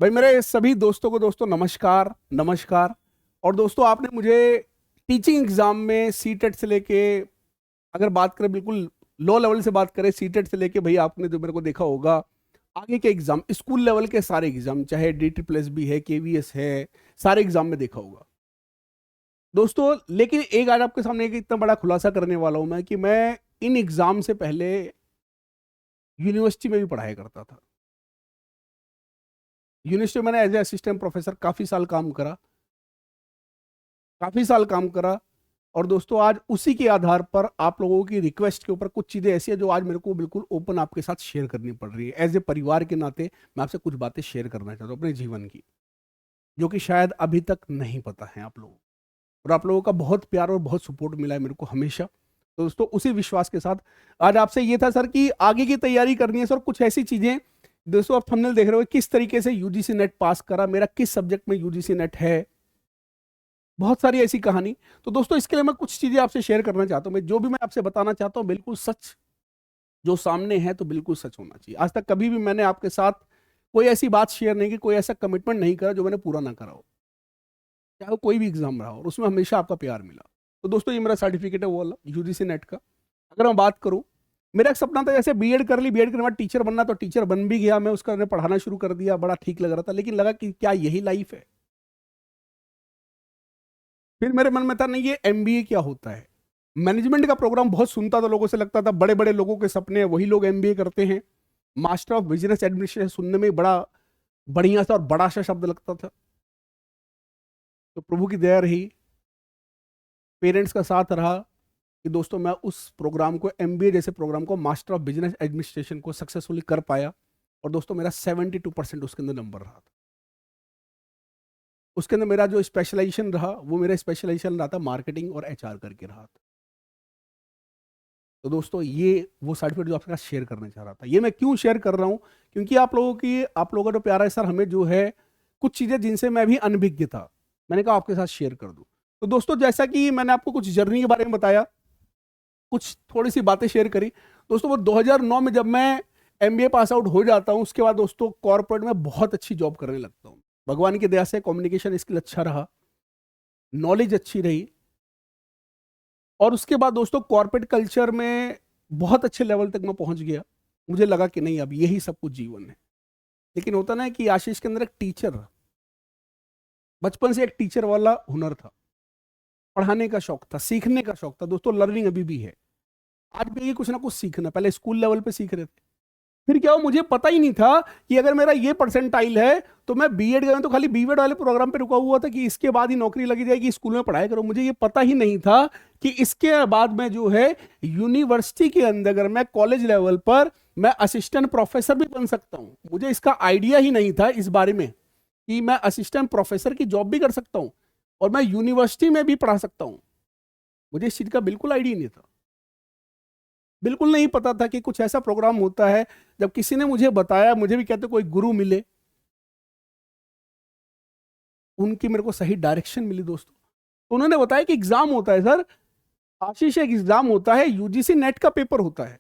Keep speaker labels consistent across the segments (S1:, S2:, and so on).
S1: भाई मेरे सभी दोस्तों को दोस्तों नमस्कार नमस्कार। और दोस्तों आपने मुझे टीचिंग एग्जाम में सीटेट से लेके, अगर बात करें बिल्कुल लो लेवल से बात करें, सीटेट से लेके भाई आपने जो मेरे को देखा होगा आगे के एग्जाम, स्कूल लेवल के सारे एग्जाम, चाहे डी ट्रिपल एस बी है, केवीएस है, सारे एग्जाम में देखा होगा दोस्तों। लेकिन एक आज आपके सामने एक इतना बड़ा खुलासा करने वाला हूं मैं कि मैं इन एग्जाम से पहले यूनिवर्सिटी में भी पढ़ाया करता था। यूनिवर्सिटी में मैंने एज ए असिस्टेंट प्रोफेसर काफी साल काम करा। और दोस्तों आज उसी के आधार पर आप लोगों की रिक्वेस्ट के ऊपर कुछ चीजें ऐसी है जो आज मेरे को बिल्कुल ओपन आपके साथ शेयर करनी पड़ रही है। एज ए परिवार के नाते मैं आपसे कुछ बातें शेयर करना चाहता हूँ अपने जीवन की, जो कि शायद अभी तक नहीं पता है आप लोगों को। और आप लोगों का बहुत प्यार और बहुत सपोर्ट मिला है मेरे को हमेशा। तो दोस्तों उसी विश्वास के साथ आज आपसे ये था सर कि आगे की तैयारी करनी है सर, कुछ ऐसी चीजें। दोस्तों आप थंबनेल देख रहे हो, किस तरीके से यूजीसी नेट पास करा, मेरा किस सब्जेक्ट में यूजीसी नेट है, बहुत सारी ऐसी कहानी। तो दोस्तों इसके लिए मैं कुछ चीजें आपसे शेयर करना चाहता हूं। मैं जो भी मैं आपसे बताना चाहता हूं बिल्कुल सच, जो सामने है तो बिल्कुल सच होना चाहिए। आज तक कभी भी मैंने आपके साथ कोई ऐसी बात शेयर नहीं की, कोई ऐसा कमिटमेंट नहीं करा जो मैंने पूरा ना करा हो, चाहे वो कोई भी एग्जाम रहा हो, और उसमें हमेशा आपका प्यार मिला। तो दोस्तों ये मेरा सर्टिफिकेट है वो वाला यूजीसी नेट का। अगर मैं बात करूं, मेरा एक सपना था जैसे बीएड कर ली, बीएड करने के बाद टीचर बनना, तो टीचर बन भी गया मैं, उसका मैंने पढ़ाना शुरू कर दिया, बड़ा ठीक लग रहा था। लेकिन लगा कि क्या यही लाइफ है? फिर मेरे मन में था नहीं, ये एमबीए क्या होता है। मैनेजमेंट का प्रोग्राम बहुत सुनता था, लोगों से लगता था बड़े बड़े लोगों के सपने हैं, वही लोग एमबीए करते हैं। मास्टर ऑफ बिजनेस एडमिनिस्ट्रेशन सुनने में बड़ा बढ़िया सा और बड़ा सा शब्द लगता था। तो प्रभु की दया रही, पेरेंट्स का साथ रहा कि दोस्तों मैं उस प्रोग्राम को, एमबीए जैसे प्रोग्राम को, मास्टर ऑफ बिजनेस एडमिनिस्ट्रेशन को सक्सेसफुली कर पाया। और दोस्तों मेरा 72% उसके अंदर नंबर रहा था। उसके अंदर मेरा जो स्पेशलाइजेशन रहा, वो मेरा स्पेशलाइजेशन रहा था मार्केटिंग और एचआर करके रहा था। तो दोस्तों ये वो सर्टिफिकेट जो आपके साथ शेयर करना चाह रहा था। ये मैं क्यों शेयर कर रहा हूं? क्योंकि आप लोगों का जो प्यारा है सर, हमें जो है कुछ चीजें जिनसे मैं भी अनभिज्ञ था, मैंने कहा आपके साथ शेयर कर दूं। तो दोस्तों जैसा कि मैंने आपको कुछ जर्नी के बारे में बताया, कुछ थोड़ी सी बातें शेयर करी। दोस्तों वो 2009 में जब मैं एमबीए पास आउट हो जाता हूं, उसके बाद दोस्तों कॉर्पोरेट में बहुत अच्छी जॉब करने लगता हूं। भगवान की दया से कम्युनिकेशन स्किल अच्छा रहा, नॉलेज अच्छी रही। और उसके बाद दोस्तों कॉर्पोरेट कल्चर में बहुत अच्छे लेवल तक मैं पहुंच गया। मुझे लगा कि नहीं अब यही सब कुछ जीवन है। लेकिन होता ना है कि आशीष के अंदर एक टीचर, बचपन से एक टीचर वाला हुनर था, पढ़ाने का शौक था, सीखने का शौक था। दोस्तों लर्निंग अभी भी है, आज भी ये कुछ ना कुछ सीखना। पहले स्कूल लेवल पे सीख रहे थे, फिर क्या हुआ मुझे पता ही नहीं था कि अगर मेरा ये परसेंटाइल है तो मैं बीएड करूं, तो खाली बीएड वाले प्रोग्राम पे रुका हुआ था कि इसके बाद ही नौकरी लगी जाएगी, स्कूल में पढ़ाई करो। मुझे ये पता ही नहीं था कि इसके बाद में जो है यूनिवर्सिटी के अंदर, अगर मैं कॉलेज लेवल पर मैं असिस्टेंट प्रोफेसर भी बन सकता हूं। मुझे इसका आइडिया ही नहीं था इस बारे में कि मैं असिस्टेंट प्रोफेसर की जॉब भी कर सकता हूं और मैं यूनिवर्सिटी में भी पढ़ा सकता हूं। मुझे इस चीज का बिल्कुल आइडिया नहीं था, बिल्कुल नहीं पता था कि कुछ ऐसा प्रोग्राम होता है। जब किसी ने मुझे बताया, मुझे भी कहते कोई गुरु मिले, उनकी मेरे को सही डायरेक्शन मिली दोस्तों। तो उन्होंने बताया कि एग्जाम होता है सर आशीष, एक एग्जाम होता है, यूजीसी नेट का पेपर होता है,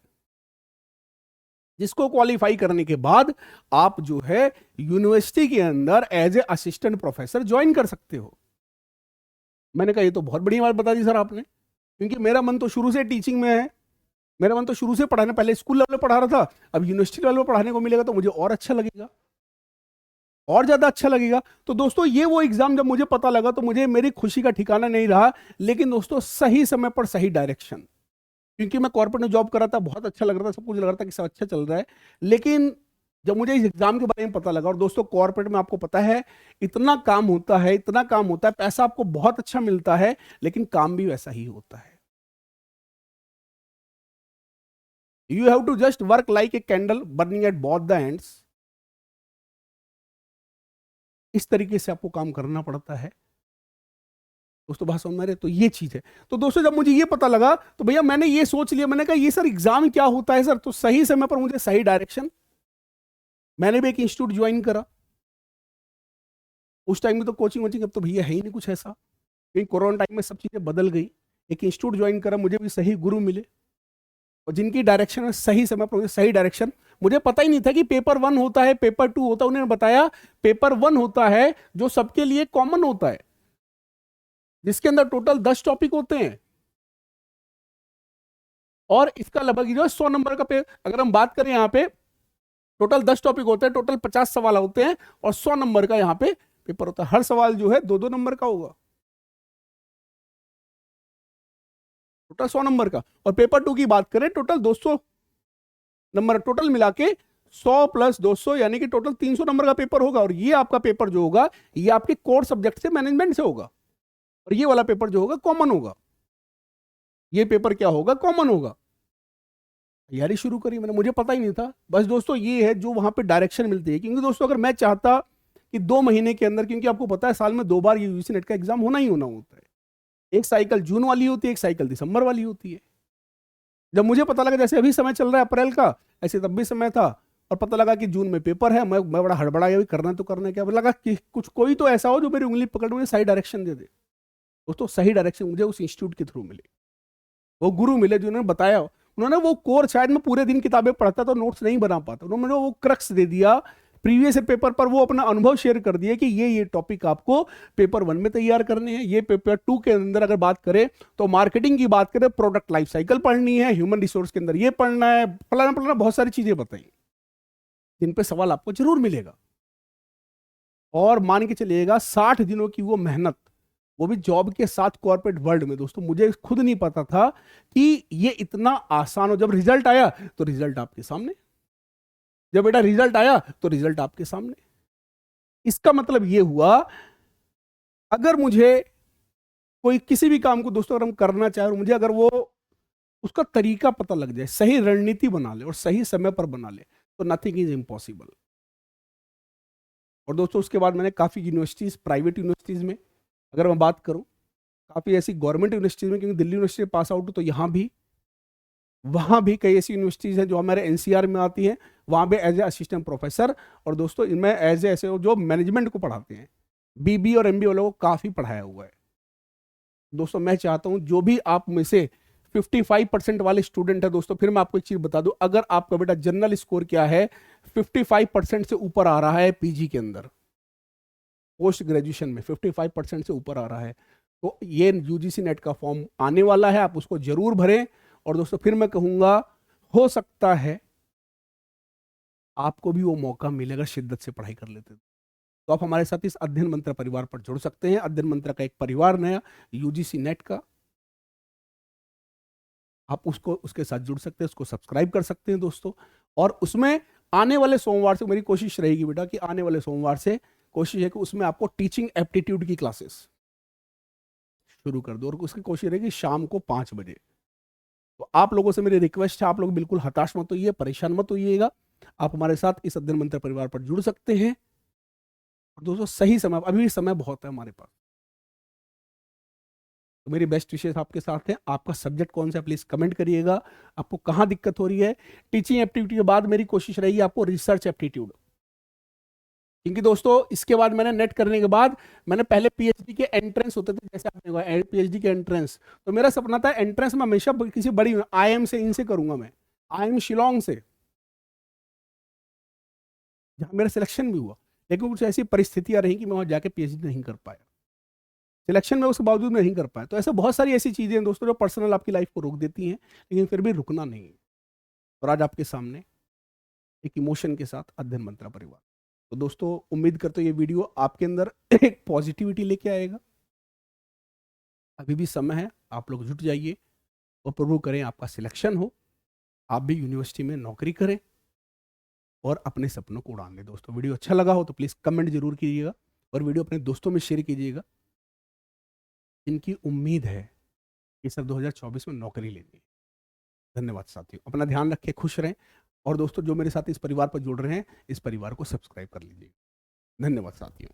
S1: जिसको क्वालिफाई करने के बाद आप जो है यूनिवर्सिटी के अंदर as a assistant professor join कर सकते हो। मैंने कहा ये तो बहुत बड़ी बात बता दी सर आपने, क्योंकि मेरा मन तो शुरू से टीचिंग में है, मेरा मन तो शुरू से पढ़ाने, पहले स्कूल लेवल पे पढ़ा रहा था, अब यूनिवर्सिटी लेवल पे पढ़ाने को मिलेगा तो मुझे और अच्छा लगेगा, और ज्यादा अच्छा लगेगा। तो दोस्तों ये वो एग्जाम जब मुझे पता लगा तो मुझे मेरी खुशी का ठिकाना नहीं रहा। लेकिन दोस्तों सही समय पर सही डायरेक्शन, क्योंकि मैं कॉर्पोरेट में जॉब कर रहा था, बहुत अच्छा लग रहा था, सब कुछ लग रहा था कि सब अच्छा चल रहा है। लेकिन जब मुझे इस एग्जाम के बारे में पता लगा, और दोस्तों कॉर्पोरेट में आपको पता है इतना काम होता है, इतना काम होता है, पैसा आपको बहुत अच्छा मिलता है, लेकिन काम भी वैसा ही होता है। You have to just work like a candle burning at both the ends. इस तरीके से आपको काम करना पड़ता है दोस्तों, बात समझ में आ रही है? तो ये चीज है। तो दोस्तों जब मुझे ये पता लगा तो भैया मैंने ये सोच लिया, मैंने कहा ये सर एग्जाम क्या होता है सर, तो सही समय पर मुझे सही डायरेक्शन, मैंने भी एक इंस्टीट्यूट ज्वाइन करा। उस टाइम में तो कोचिंग वोचिंग अब तो भैया है ही नहीं कुछ ऐसा, क्योंकि कोरोना टाइम में सब चीजें बदल गई। एक इंस्टीट्यूट ज्वाइन करा, मुझे भी सही गुरु मिले और जिनकी डायरेक्शन में सही समय पर मुझे सही डायरेक्शन, मुझे पता ही नहीं था कि पेपर 1 होता है, पेपर 2 होता है। उन्होंने बताया पेपर 1 होता है जो सबके लिए कॉमन होता है, जिसके अंदर टोटल 10 टॉपिक होते हैं, और इसका लगभग जो 100 नंबर का अगर हम बात करें यहाँ पे टोटल 10 टॉपिक होते हैं, टोटल 50 सवाल होते हैं, और 100 नंबर का यहाँ पे पेपर होता है। हर सवाल जो है 2-2 नंबर का होगा, टोटल 100 नंबर का। और पेपर 2 की बात करें टोटल 200 नंबर, टोटल मिला के 100 प्लस 200 यानी कि टोटल 300 नंबर का पेपर होगा। और ये आपका पेपर जो होगा ये आपके कोर सब्जेक्ट से, मैनेजमेंट से होगा, और ये वाला पेपर जो होगा कॉमन होगा। ये पेपर क्या होगा? कॉमन होगा। तैयारी शुरू करी मैंने, मुझे पता ही नहीं था। बस दोस्तों ये है जो वहां पे डायरेक्शन मिलती है। क्योंकि दोस्तों अगर मैं चाहता कि 2 महीने के अंदर, क्योंकि आपको पता है साल में 2 बार ये यूजीसी नेट का एग्जाम होना ही होना होता है, एक साइकिल जून वाली होती है, एक साइकिल दिसंबर वाली होती है। जब मुझे पता लगा जैसे अभी समय चल रहा है अप्रैल का, ऐसे तब भी समय था, और पता लगा कि जून में पेपर है, मैं बड़ा हड़बड़ा गया, करना तो करना क्या। लगा कि कुछ कोई तो ऐसा हो जो मेरी उंगली पकड़ मुझे सही डायरेक्शन दे दे। दोस्तों सही डायरेक्शन मुझे उस इंस्टीट्यूट के थ्रू मिले, वो गुरु मिले जिन्होंने बताया। उन्होंने वो कोर, शायद मैं पूरे दिन किताबें पढ़ता तो नोट्स नहीं बना पाता, उन्होंने वो क्रक्स दे दिया प्रीवियस पेपर पर, वो अपना अनुभव शेयर कर दिया कि ये टॉपिक आपको पेपर 1 में तैयार करने हैं, ये पेपर 2 के अंदर अगर बात करें तो मार्केटिंग की बात करें, प्रोडक्ट लाइफ साइकिल पढ़नी है, ह्यूमन रिसोर्स के अंदर ये पढ़ना है, फलाना फलाना बहुत सारी चीजें बताई, जिन पे सवाल आपको जरूर मिलेगा। और मान के चलिएगा 60 दिनों की वो मेहनत, वो भी जॉब के साथ कॉर्पोरेट वर्ल्ड में। दोस्तों मुझे खुद नहीं पता था कि ये इतना आसान हो। जब रिजल्ट आया तो रिजल्ट आपके सामने, जब बेटा रिजल्ट आया तो रिजल्ट आपके सामने। इसका मतलब ये हुआ अगर मुझे कोई किसी भी काम को दोस्तों अगर हम करना चाहे, और मुझे अगर वो उसका तरीका पता लग जाए, सही रणनीति बना ले और सही समय पर बना ले, तो नथिंग इज इम्पॉसिबल। और दोस्तों उसके बाद मैंने काफी यूनिवर्सिटीज, प्राइवेट यूनिवर्सिटीज में अगर मैं बात करूं, काफी ऐसी गवर्नमेंट यूनिवर्सिटीज में, क्योंकि दिल्ली यूनिवर्सिटी पास आउट तो यहाँ भी, वहाँ भी कई ऐसी यूनिवर्सिटीज़ हैं जो हमारे एनसीआर में आती हैं, वहाँ पे एज ए असिस्टेंट प्रोफेसर, और दोस्तों इनमें एज ए ऐसे जो मैनेजमेंट को पढ़ाते हैं, बीबी और एमबी वालों को काफ़ी पढ़ाया हुआ है। दोस्तों मैं चाहता हूँ जो भी आप में से 55% वाले स्टूडेंट है, दोस्तों फिर मैं आपको एक चीज़ बता दूं, अगर आपका बेटा जनरल स्कोर क्या है 55% से ऊपर आ रहा है, पीजी के अंदर पोस्ट ग्रेजुएशन में 55% से ऊपर आ रहा है, तो ये यूजीसी नेट का फॉर्म आने वाला है, आप उसको जरूर भरें। और दोस्तों फिर मैं कहूंगा हो सकता है आपको भी वो मौका मिलेगा, शिद्दत से पढ़ाई कर लेते तो आप हमारे साथ इस अध्ययन मंत्र परिवार पर जुड़ सकते हैं। अध्ययन मंत्र का एक परिवार नया यूजीसी नेट का, आप उसको उसके साथ जुड़ सकते हैं, उसको सब्सक्राइब कर सकते हैं दोस्तों। और उसमें आने वाले सोमवार से मेरी कोशिश रहेगी बेटा कि आने वाले सोमवार से कोशिश है कि उसमें आपको टीचिंग एप्टीट्यूड की क्लासेस शुरू कर दो, और उसकी कोशिश रहेगी शाम को 5 बजे। तो आप लोगों से मेरी रिक्वेस्ट है, आप लोग बिल्कुल हताश मत होइए, परेशान मत होइएगा, आप हमारे साथ इस अध्ययन मंत्र परिवार पर जुड़ सकते हैं। और दोस्तों सही समय, अभी भी समय बहुत है हमारे पास, तो मेरी बेस्ट विशेष आपके साथ है। आपका सब्जेक्ट कौन सा है प्लीज कमेंट करिएगा, आपको कहां दिक्कत हो रही है। टीचिंग एप्टीट्यूड के बाद मेरी कोशिश रहेगी आपको रिसर्च एप्टीट्यूड, क्योंकि दोस्तों इसके बाद मैंने नेट करने के बाद मैंने पहले पीएचडी के एंट्रेंस होते थे, जैसे आपने पीएचडी के एंट्रेंस, तो मेरा सपना था एंट्रेंस में हमेशा किसी बड़ी आईएम से, इनसे करूंगा मैं, आईएम शिलोंग से, जहां मेरा सिलेक्शन भी हुआ। लेकिन कुछ ऐसी परिस्थितियां रही कि मैं वहां जाके पीएचडी नहीं कर पाया, सिलेक्शन में उसके बावजूद नहीं कर पाया। तो ऐसे बहुत सारी ऐसी चीजें हैं दोस्तों जो पर्सनल आपकी लाइफ को रोक देती हैं, लेकिन फिर भी रुकना नहीं। और आज आपके सामने एक इमोशन के साथ अध्ययन मंत्र परिवार। तो दोस्तों उम्मीद करते ये वीडियो आपके अंदर एक पॉजिटिविटी लेके आएगा। अभी भी समय है, आप लोग जुट जाइए और प्रभु करें आपका सिलेक्शन हो, आप भी यूनिवर्सिटी में नौकरी करें और अपने सपनों को उड़ान लें। दोस्तों वीडियो अच्छा लगा हो तो प्लीज़ कमेंट जरूर कीजिएगा, और वीडियो अपने दोस्तों में शेयर कीजिएगा इनकी उम्मीद है कि सर 2024 में नौकरी लेनी है। धन्यवाद साथियों, अपना ध्यान रखें, खुश रहें। और दोस्तों जो मेरे साथ इस परिवार पर जुड़ रहे हैं, इस परिवार को सब्सक्राइब कर लीजिए। धन्यवाद साथियों।